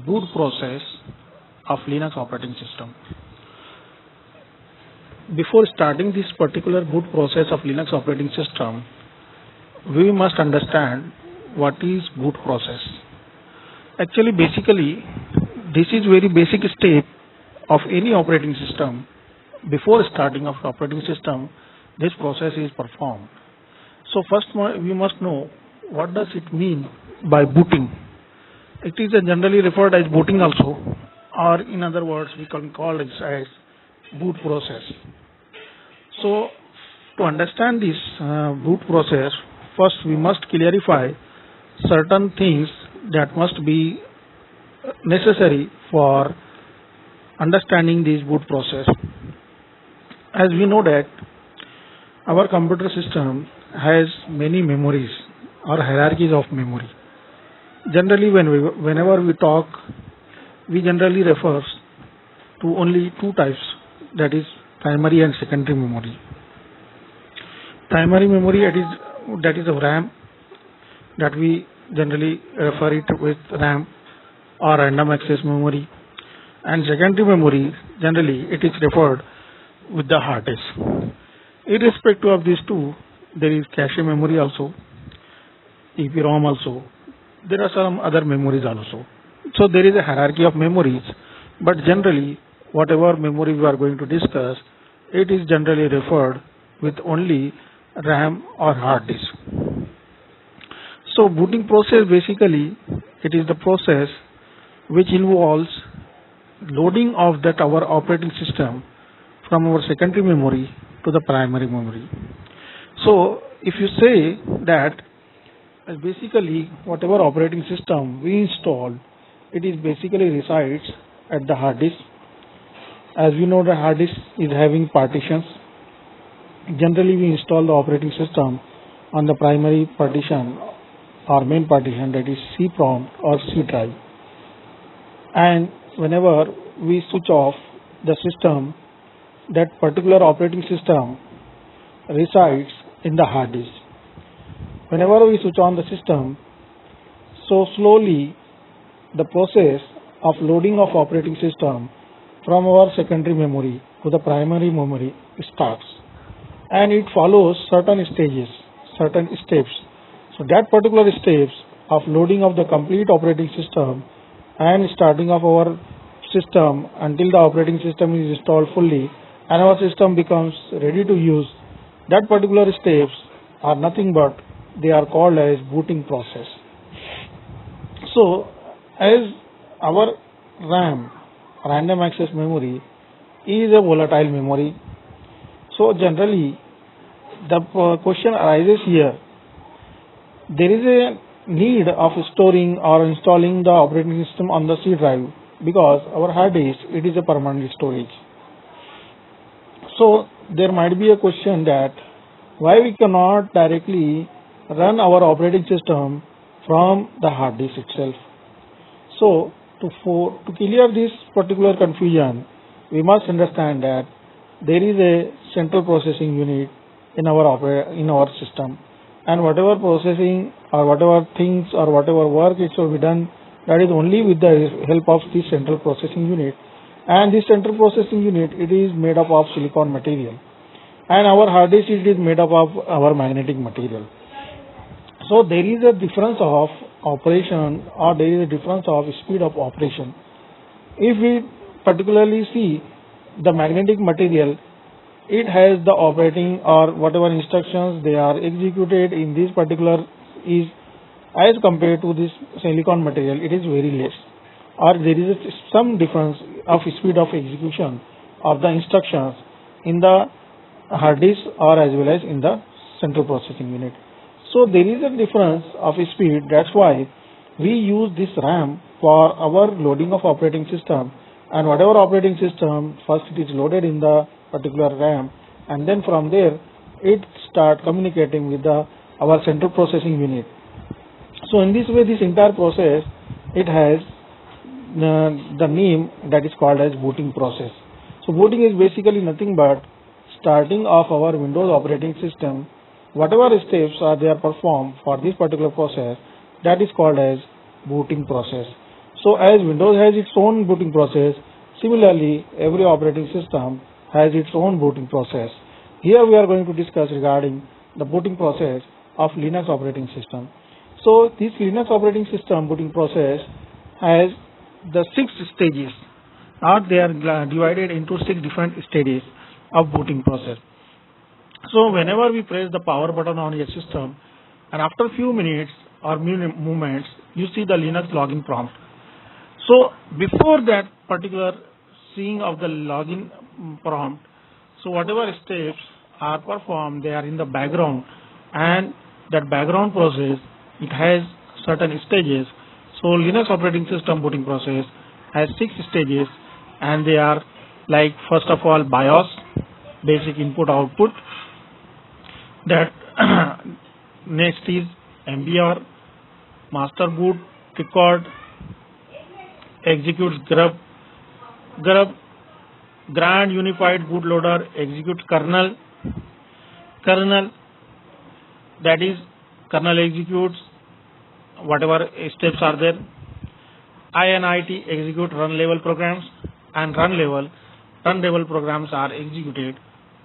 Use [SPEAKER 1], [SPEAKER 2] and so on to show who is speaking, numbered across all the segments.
[SPEAKER 1] boot process of Linux operating system. Before starting this particular boot process of Linux operating system, we must understand what is boot process. Actually, basically, this is very basic step of any operating system. Before starting of the operating system, this process is performed. So first we must know what does it mean by booting. It is generally referred as booting also, or in other words we can call it as boot process. So to understand this boot process, first we must clarify certain things that must be necessary for understanding this boot process. As we know that our computer system has many memories or hierarchies of memory. Generally, whenever we talk, we generally refer to only two types, that is primary and secondary memory. Primary memory, that is a RAM, that we generally refer it with RAM or random access memory, and secondary memory, generally it is referred with the hard disk. Irrespective of these two, there is cache memory also, EEPROM also. There are some other memories also. So there is a hierarchy of memories, but generally whatever memory we are going to discuss, it is generally referred with only RAM or hard disk. So booting process, basically it is the process which involves loading of that our operating system from our secondary memory to the primary memory. So if you say that basically whatever operating system we install, it is basically resides at the hard disk. As we know, the hard disk is having partitions. Generally we install the operating system on the primary partition or main partition, that is CPROM or C drive. And whenever we switch off the system, that particular operating system resides in the hard disk. Whenever we switch on the system, so slowly the process of loading of operating system from our secondary memory to the primary memory starts, and it follows certain stages, certain steps. So that particular steps of loading of the complete operating system and starting of our system until the operating system is installed fully and our system becomes ready to use, that particular steps are nothing but they are called as booting process. So as our RAM, random access memory, is a volatile memory, so generally the question arises here, there is a need of storing or installing the operating system on the C drive, because our hard disk, it is a permanent storage. So there might be a question that why we cannot directly run our operating system from the hard disk itself. So to clear this particular confusion, we must understand that there is a central processing unit in our system, and whatever processing or whatever things or whatever work it should be done, that is only with the help of this central processing unit. And this central processing unit, it is made up of silicon material, and our hard disk, it is made up of our magnetic material. So there is a difference of operation, or there is a difference of speed of operation. If we particularly see the magnetic material, it has the operating or whatever instructions they are executed in this particular is as compared to this silicon material, it is very less, or there is some difference of speed of execution of the instructions in the hard disk or as well as in the central processing unit. So there is a difference of speed. That's why we use this RAM for our loading of operating system, and whatever operating system, first it is loaded in the particular RAM, and then from there it start communicating with our central processing unit. So in this way, this entire process, it has the name that is called as booting process. So booting is basically nothing but starting of our Windows operating system. Whatever steps are there performed for this particular process, that is called as booting process. So as Windows has its own booting process, similarly every operating system has its own booting process. Here we are going to discuss regarding the booting process of Linux operating system. So this Linux operating system booting process has the 6 stages, or they are divided into 6 different stages of booting process. So whenever we press the power button on your system, and after few minutes or moments, you see the Linux login prompt. So before that particular seeing of the login prompt, so whatever steps are performed, they are in the background, and that background process, it has certain stages. So Linux operating system booting process has 6 stages, and they are like, first of all, BIOS, basic input output. That next is MBR, master boot record, executes grub, grand unified bootloader executes kernel, that is kernel executes whatever steps are there. INIT execute run level programs, and run level programs are executed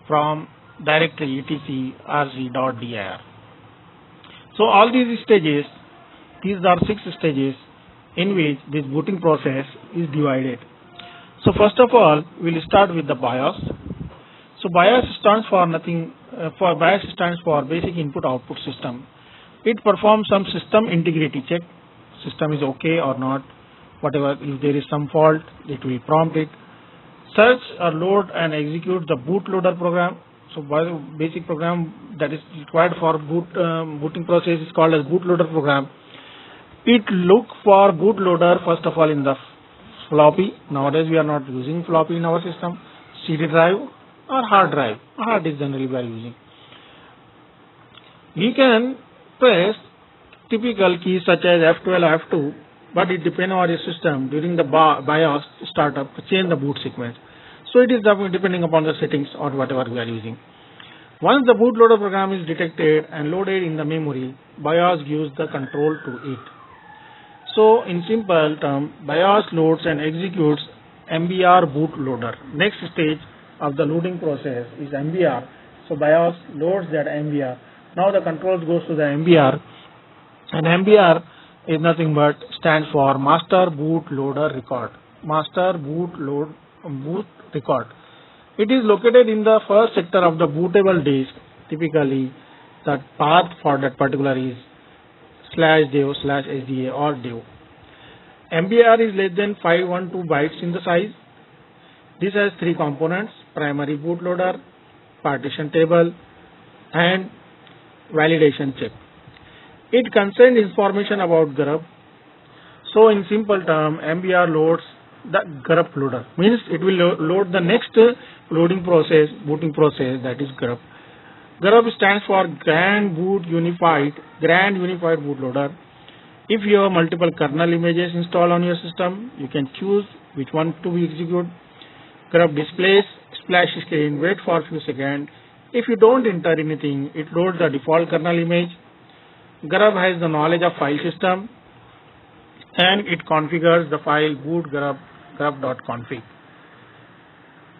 [SPEAKER 1] from directory etc rc.dir. So all these stages, these are 6 stages in which this booting process is divided. So first of all, we'll start with the BIOS. So BIOS stands for nothing. BIOS stands for basic input output system. It performs some system integrity check. System is okay or not. Whatever, if there is some fault, it will prompt it. Search or load and execute the bootloader program. So basic program that is required for booting process is called as bootloader program. It look for bootloader first of all in the floppy. Nowadays we are not using floppy in our system. CD drive or hard drive. Hard disk generally we are using. We can press typical keys such as F12, F2, but it depends on your system during the BIOS startup to change the boot sequence. So it is depending upon the settings or whatever we are using. Once the bootloader program is detected and loaded in the memory, BIOS gives the control to it. So in simple term, BIOS loads and executes MBR bootloader. Next stage of the loading process is MBR. So BIOS loads that MBR. Now the controls goes to the MBR, and MBR is nothing but stands for master bootloader record. Master boot record. It is located in the first sector of the bootable disk. Typically, the path for that particular is /dev/sda or dev. MBR is less than 512 bytes in the size. This has 3 components: primary bootloader, partition table, and validation check. It contains information about grub. So in simple term, MBR loads the grub loader. Means it will load the next loading process, booting process, that is grub. Grub stands for Grand Unified Bootloader. If you have multiple kernel images installed on your system, you can choose which one to be executed. Grub displays splash screen, wait for a few seconds. If you don't enter anything, it loads the default kernel image. Grub has the knowledge of file system, and it configures the file boot grub.config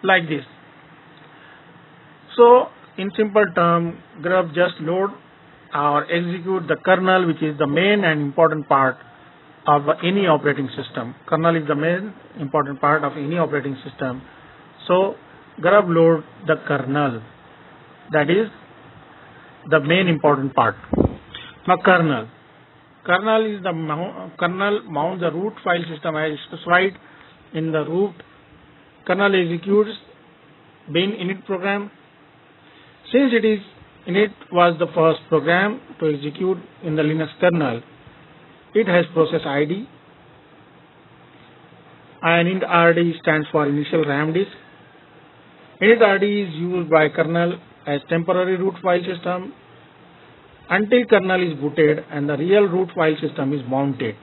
[SPEAKER 1] like this. So in simple term, grub just load or execute the kernel, which is the main and important part of any operating system. Kernel is the main important part of any operating system. So grub load the kernel. That is the main important part. Now kernel is the kernel mounts the root file system as specified in the root. Kernel executes bin init program. Since init was the first program to execute in the Linux kernel, it has process ID, and init stands for initial RAM disk. Init is used by kernel as temporary root file system until kernel is booted and the real root file system is mounted.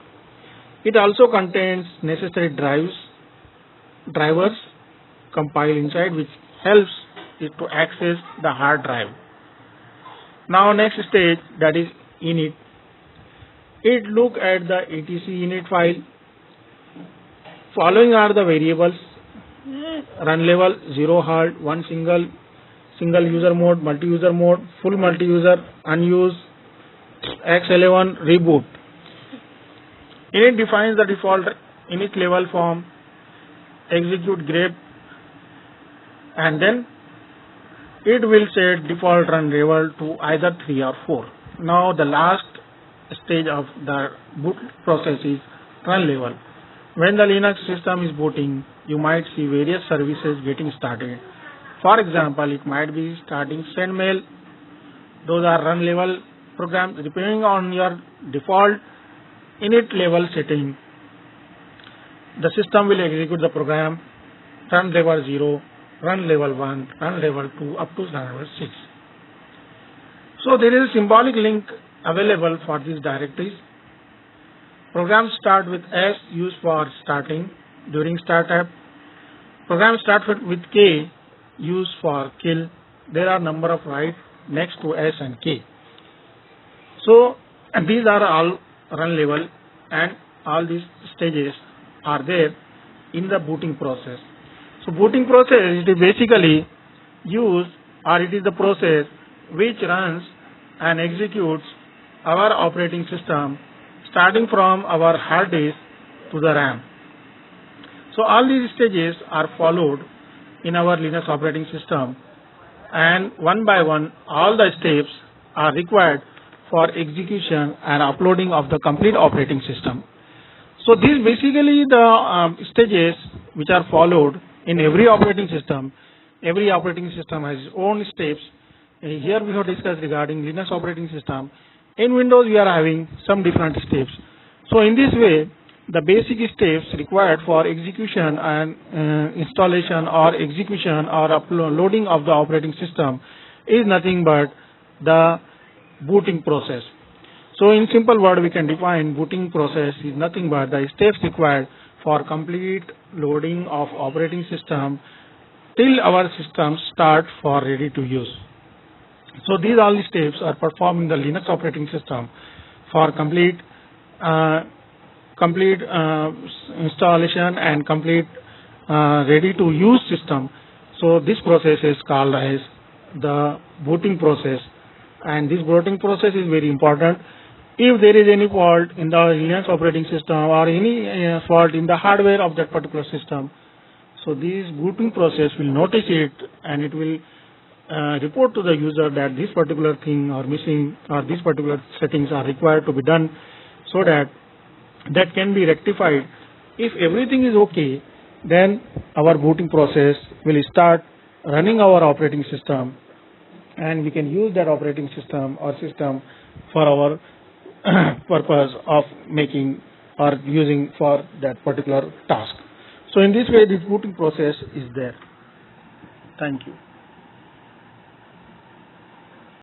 [SPEAKER 1] It also contains necessary drivers compiled inside, which helps it to access the hard drive. Now next stage, that is init. It look at the etc init file. following are the variables: run level, zero halt, one single user mode, multi-user mode, full multi-user, unused, X11, reboot. Init defines the default init level form, execute grep, and then it will set default run level to either 3 or 4. Now the last stage of the boot process is run level. When the Linux system is booting, you might see various services getting started. For example, it might be starting send mail. Those are run level programs. Depending on your default init level setting, the system will execute the program run level 0, run level 1, run level 2 up to level 6. So there is a symbolic link available for these directories. Programs start with S, used for starting during startup. Programs start with K, used for kill. There are number of write next to S and K. So and these are all run level, and all these stages are there in the booting process. So booting process is basically used, or it is the process which runs and executes our operating system starting from our hard disk to the RAM. So all these stages are followed in our Linux operating system, and one by one all the steps are required for execution and uploading of the complete operating system. So these basically the stages which are followed in every operating system. Every operating system has its own steps. Here we have discussed regarding Linux operating system. In Windows we are having some different steps. So in this way, the basic steps required for execution and installation or execution or uploading of the operating system is nothing but the booting process. So in simple word, we can define booting process is nothing but the steps required for complete loading of operating system till our systems start for ready to use. So these all the steps are performed in the Linux operating system for complete installation and complete ready to use system. So this process is called as the booting process, and this booting process is very important. If there is any fault in the Linux operating system or any fault in the hardware of that particular system, so this booting process will notice it, and it will report to the user that this particular thing are missing or these particular settings are required to be done, so that can be rectified. If everything is okay, then our booting process will start running our operating system, and we can use that operating system or system for our purpose of making or using for that particular task. So in this way, this booting process is there. Thank you.